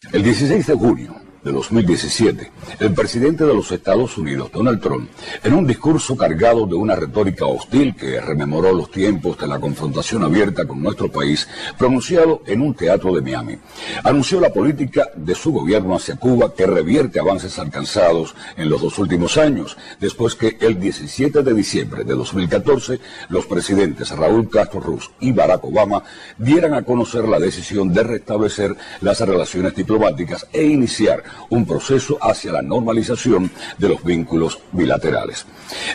El 16 de junio de 2017, el presidente de los Estados Unidos, Donald Trump, en un discurso cargado de una retórica hostil que rememoró los tiempos de la confrontación abierta con nuestro país, pronunciado en un teatro de Miami, anunció la política de su gobierno hacia Cuba que revierte avances alcanzados en los 2 últimos años, después que el 17 de diciembre de 2014 los presidentes Raúl Castro Ruz y Barack Obama dieran a conocer la decisión de restablecer las relaciones diplomáticas e iniciar un proceso hacia la normalización de los vínculos bilaterales.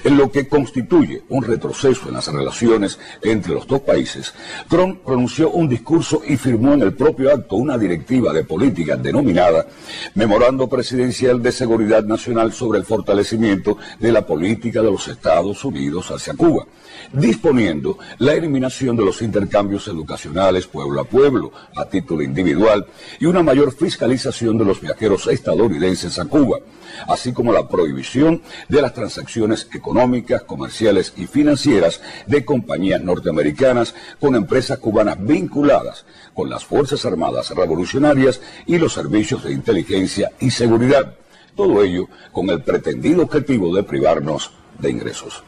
En lo que constituye un retroceso en las relaciones entre los dos países, Trump pronunció un discurso y firmó en el propio acto una directiva de política denominada Memorando Presidencial de Seguridad Nacional sobre el fortalecimiento de la política de los Estados Unidos hacia Cuba, disponiendo la eliminación de los intercambios educacionales pueblo a pueblo, a título individual, y una mayor fiscalización de los viajeros estadounidenses a Cuba, así como la prohibición de las transacciones económicas, comerciales y financieras de compañías norteamericanas con empresas cubanas vinculadas con las Fuerzas Armadas Revolucionarias y los servicios de inteligencia y seguridad. Todo ello con el pretendido objetivo de privarnos de ingresos.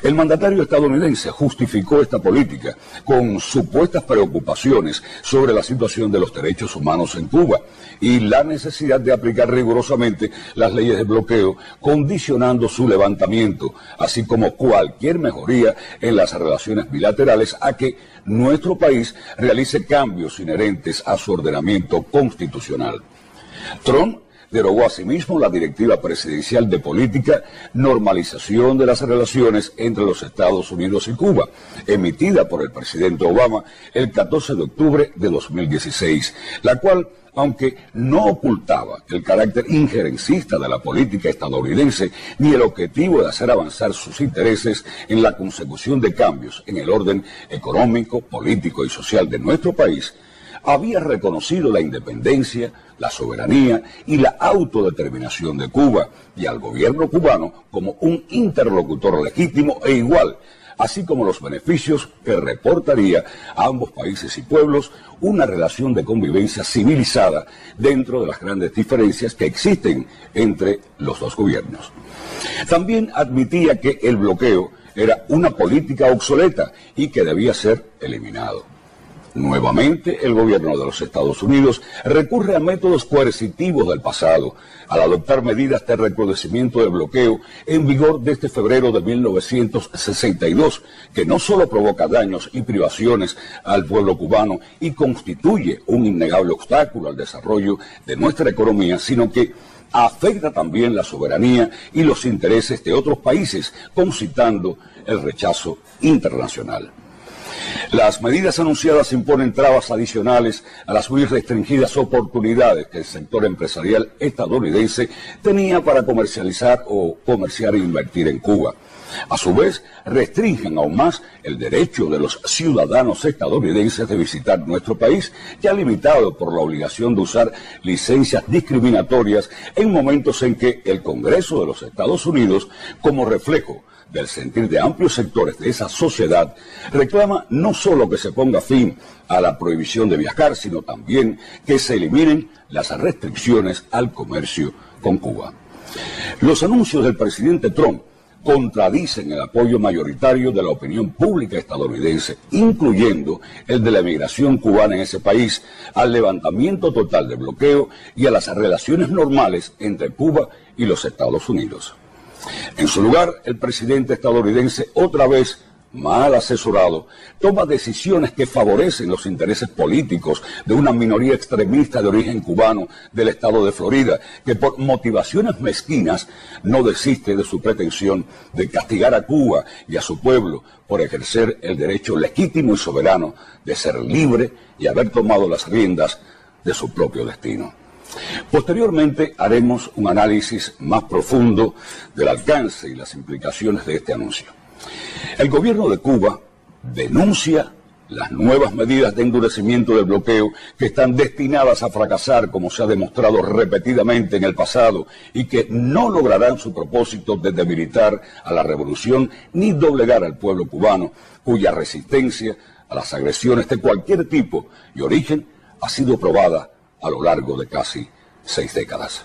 El mandatario estadounidense justificó esta política con supuestas preocupaciones sobre la situación de los derechos humanos en Cuba y la necesidad de aplicar rigurosamente las leyes de bloqueo, condicionando su levantamiento, así como cualquier mejoría en las relaciones bilaterales a que nuestro país realice cambios inherentes a su ordenamiento constitucional. Trump derogó asimismo la Directiva Presidencial de Política, Normalización de las Relaciones entre los Estados Unidos y Cuba, emitida por el presidente Obama el 14 de octubre de 2016, la cual, aunque no ocultaba el carácter injerencista de la política estadounidense ni el objetivo de hacer avanzar sus intereses en la consecución de cambios en el orden económico, político y social de nuestro país, había reconocido la independencia, la soberanía y la autodeterminación de Cuba y al gobierno cubano como un interlocutor legítimo e igual, así como los beneficios que reportaría a ambos países y pueblos una relación de convivencia civilizada dentro de las grandes diferencias que existen entre los dos gobiernos. También admitía que el bloqueo era una política obsoleta y que debía ser eliminado. Nuevamente, el gobierno de los Estados Unidos recurre a métodos coercitivos del pasado, al adoptar medidas de recrudecimiento de bloqueo en vigor desde febrero de 1962, que no solo provoca daños y privaciones al pueblo cubano y constituye un innegable obstáculo al desarrollo de nuestra economía, sino que afecta también la soberanía y los intereses de otros países, concitando el rechazo internacional. Las medidas anunciadas imponen trabas adicionales a las muy restringidas oportunidades que el sector empresarial estadounidense tenía para comercializar e invertir en Cuba. A su vez, restringen aún más el derecho de los ciudadanos estadounidenses de visitar nuestro país, ya limitado por la obligación de usar licencias discriminatorias en momentos en que el Congreso de los Estados Unidos, como reflejo del sentir de amplios sectores de esa sociedad, reclama no solo que se ponga fin a la prohibición de viajar, sino también que se eliminen las restricciones al comercio con Cuba. Los anuncios del presidente Trump contradicen el apoyo mayoritario de la opinión pública estadounidense, incluyendo el de la emigración cubana en ese país, al levantamiento total del bloqueo y a las relaciones normales entre Cuba y los Estados Unidos. En su lugar, el presidente estadounidense, otra vez mal asesorado, toma decisiones que favorecen los intereses políticos de una minoría extremista de origen cubano del estado de Florida, que por motivaciones mezquinas no desiste de su pretensión de castigar a Cuba y a su pueblo por ejercer el derecho legítimo y soberano de ser libre y haber tomado las riendas de su propio destino. Posteriormente haremos un análisis más profundo del alcance y las implicaciones de este anuncio. El gobierno de Cuba denuncia las nuevas medidas de endurecimiento del bloqueo que están destinadas a fracasar, como se ha demostrado repetidamente en el pasado, y que no lograrán su propósito de debilitar a la revolución ni doblegar al pueblo cubano, cuya resistencia a las agresiones de cualquier tipo y origen ha sido probada a lo largo de casi 6 décadas.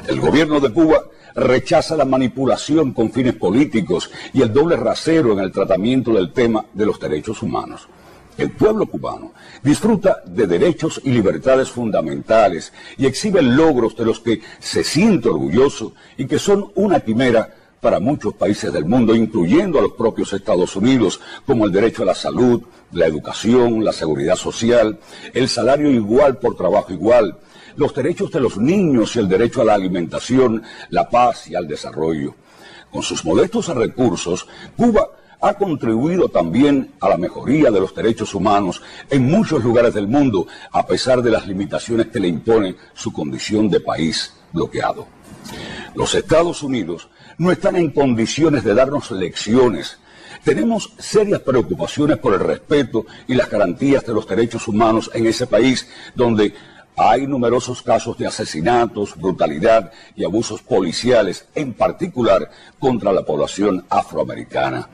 El gobierno de Cuba rechaza la manipulación con fines políticos y el doble rasero en el tratamiento del tema de los derechos humanos. El pueblo cubano disfruta de derechos y libertades fundamentales y exhibe logros de los que se siente orgulloso y que son una quimera para muchos países del mundo, incluyendo a los propios Estados Unidos, como el derecho a la salud, la educación, la seguridad social, el salario igual por trabajo igual, los derechos de los niños y el derecho a la alimentación, la paz y al desarrollo. Con sus modestos recursos, Cuba ha contribuido también a la mejoría de los derechos humanos en muchos lugares del mundo, a pesar de las limitaciones que le impone su condición de país bloqueado. Los Estados Unidos no están en condiciones de darnos lecciones. Tenemos serias preocupaciones por el respeto y las garantías de los derechos humanos en ese país, donde hay numerosos casos de asesinatos, brutalidad y abusos policiales, en particular contra la población afroamericana.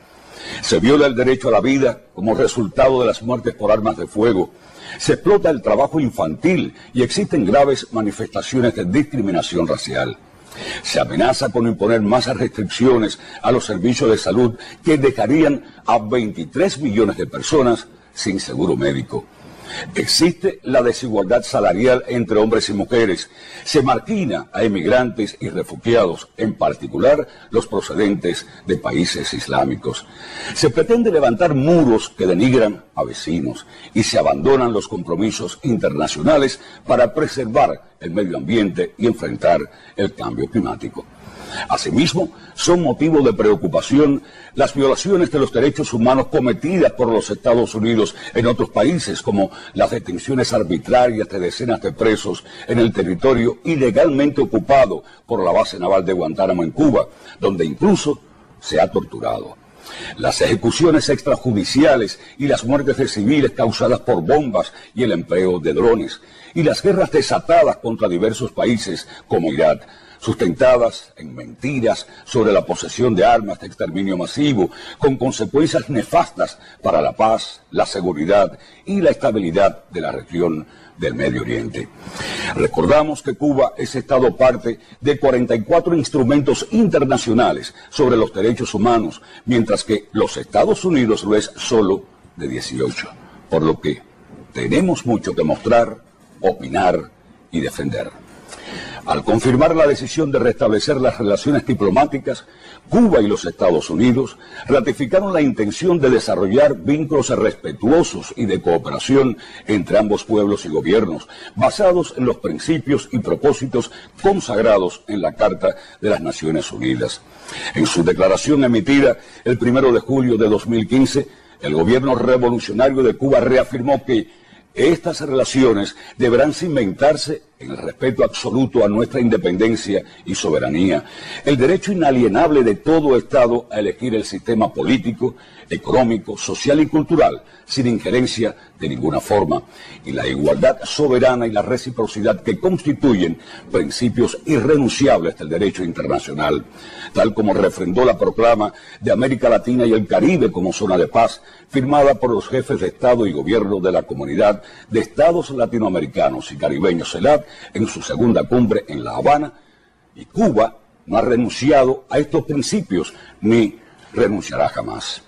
Se viola el derecho a la vida como resultado de las muertes por armas de fuego. Se explota el trabajo infantil y existen graves manifestaciones de discriminación racial. Se amenaza con imponer más restricciones a los servicios de salud que dejarían a 23 millones de personas sin seguro médico. Existe la desigualdad salarial entre hombres y mujeres. Se margina a emigrantes y refugiados, en particular los procedentes de países islámicos. Se pretende levantar muros que denigran a vecinos y se abandonan los compromisos internacionales para preservar el medio ambiente y enfrentar el cambio climático. Asimismo, son motivo de preocupación las violaciones de los derechos humanos cometidas por los Estados Unidos en otros países, como las detenciones arbitrarias de decenas de presos en el territorio ilegalmente ocupado por la base naval de Guantánamo en Cuba, donde incluso se ha torturado. Las ejecuciones extrajudiciales y las muertes de civiles causadas por bombas y el empleo de drones, y las guerras desatadas contra diversos países como Irak, sustentadas en mentiras sobre la posesión de armas de exterminio masivo, con consecuencias nefastas para la paz, la seguridad y la estabilidad de la región del Medio Oriente. Recordamos que Cuba es Estado parte de 44 instrumentos internacionales sobre los derechos humanos, mientras que los Estados Unidos lo es solo de 18, por lo que tenemos mucho que mostrar, opinar y defender. Al confirmar la decisión de restablecer las relaciones diplomáticas, Cuba y los Estados Unidos ratificaron la intención de desarrollar vínculos respetuosos y de cooperación entre ambos pueblos y gobiernos, basados en los principios y propósitos consagrados en la Carta de las Naciones Unidas. En su declaración emitida el 1 de julio de 2015, el gobierno revolucionario de Cuba reafirmó que estas relaciones deberán cimentarse en el respeto absoluto a nuestra independencia y soberanía, el derecho inalienable de todo Estado a elegir el sistema político, económico, social y cultural, sin injerencia de ninguna forma, y la igualdad soberana y la reciprocidad que constituyen principios irrenunciables del derecho internacional, tal como refrendó la proclama de América Latina y el Caribe como zona de paz, firmada por los jefes de Estado y Gobierno de la Comunidad de Estados Latinoamericanos y Caribeños, CELAC, en su segunda cumbre en La Habana, y Cuba no ha renunciado a estos principios ni renunciará jamás.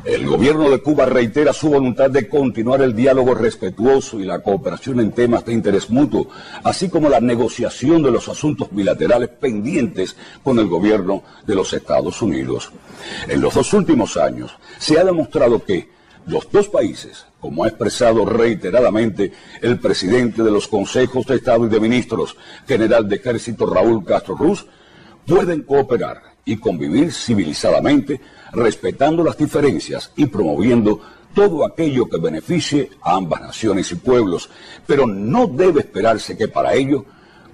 El gobierno de Cuba reitera su voluntad de continuar el diálogo respetuoso y la cooperación en temas de interés mutuo, así como la negociación de los asuntos bilaterales pendientes con el gobierno de los Estados Unidos. En los 2 últimos años se ha demostrado que los dos países, como ha expresado reiteradamente el presidente de los Consejos de Estado y de Ministros, general de Ejército Raúl Castro Ruz, pueden cooperar y convivir civilizadamente, respetando las diferencias y promoviendo todo aquello que beneficie a ambas naciones y pueblos, pero no debe esperarse que para ello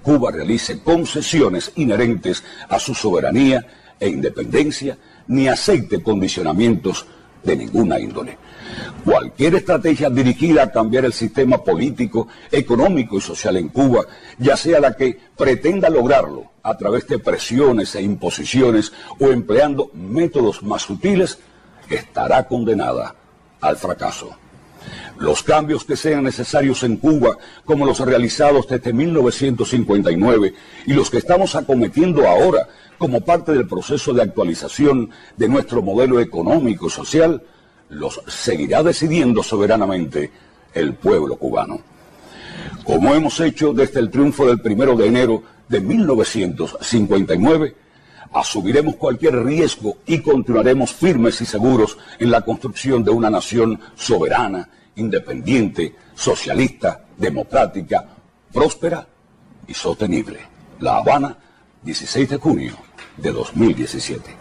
Cuba realice concesiones inherentes a su soberanía e independencia, ni acepte condicionamientos de ninguna índole. Cualquier estrategia dirigida a cambiar el sistema político, económico y social en Cuba, ya sea la que pretenda lograrlo a través de presiones e imposiciones o empleando métodos más sutiles, estará condenada al fracaso. Los cambios que sean necesarios en Cuba, como los realizados desde 1959 y los que estamos acometiendo ahora como parte del proceso de actualización de nuestro modelo económico y social, los seguirá decidiendo soberanamente el pueblo cubano. Como hemos hecho desde el triunfo del 1 de enero de 1959, asumiremos cualquier riesgo y continuaremos firmes y seguros en la construcción de una nación soberana, independiente, socialista, democrática, próspera y sostenible. La Habana, 16 de junio de 2017.